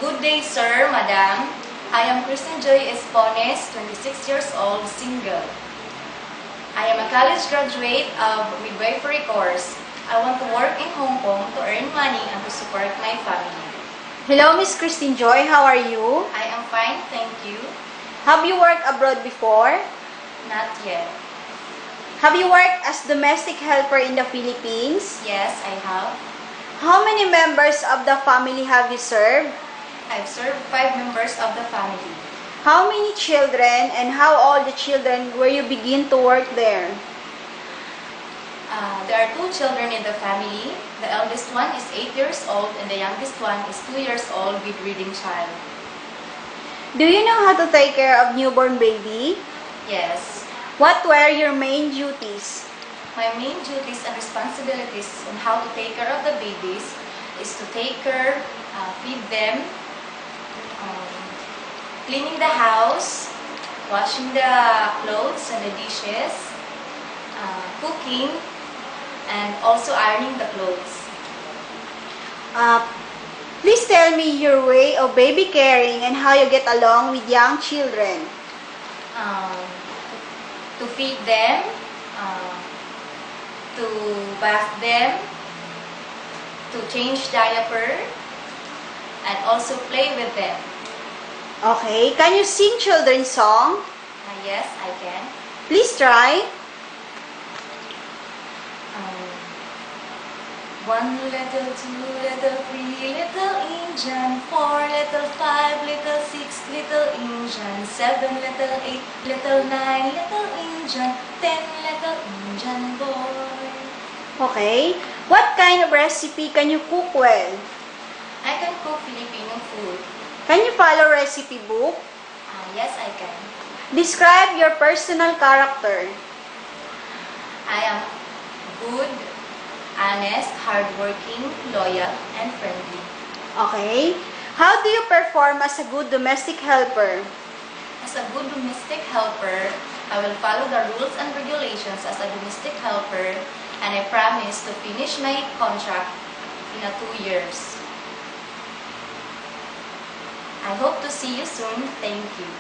Good day, sir, madam. I am Kristen Joy Espones, 26 years old, single. I am a college graduate of midwifery course. I want to work in Hong Kong to earn money and to support my family. Hello, Miss Christine Joy. How are you? I am fine, thank you. Have you worked abroad before? Not yet. Have you worked as domestic helper in the Philippines? Yes, I have. How many members of the family have you served? I've served 5 members of the family. How many children and how old the children were you begin to work there? There are 2 children in the family. The eldest one is 8 years old and the youngest one is 2 years old with breathing child. Do you know how to take care of newborn baby? Yes. What were your main duties? My main duties and responsibilities on how to take care of the babies is to take care, feed them, cleaning the house, washing the clothes and the dishes, cooking, and also ironing the clothes. Please tell me your way of baby caring and how you get along with young children. To feed them, to bath them, to change diaper, and also play with them. Okay, can you sing children's song? Yes, I can. Please try. 1 little, 2 little, 3 little Indian, 4 little, 5 little, 6 little Indian, 7 little, 8 little, 9 little Indian, 10 little Indian boy. Okay. What kind of recipe can you cook well? I can cook Filipino food. Can you follow recipe book? Yes, I can. Describe your personal character. I am good, honest, hardworking, loyal, and friendly. Okay. How do you perform as a good domestic helper? As a good domestic helper, I will follow the rules and regulations as a domestic helper, and I promise to finish my contract in 2 years. I hope to see you soon. Thank you.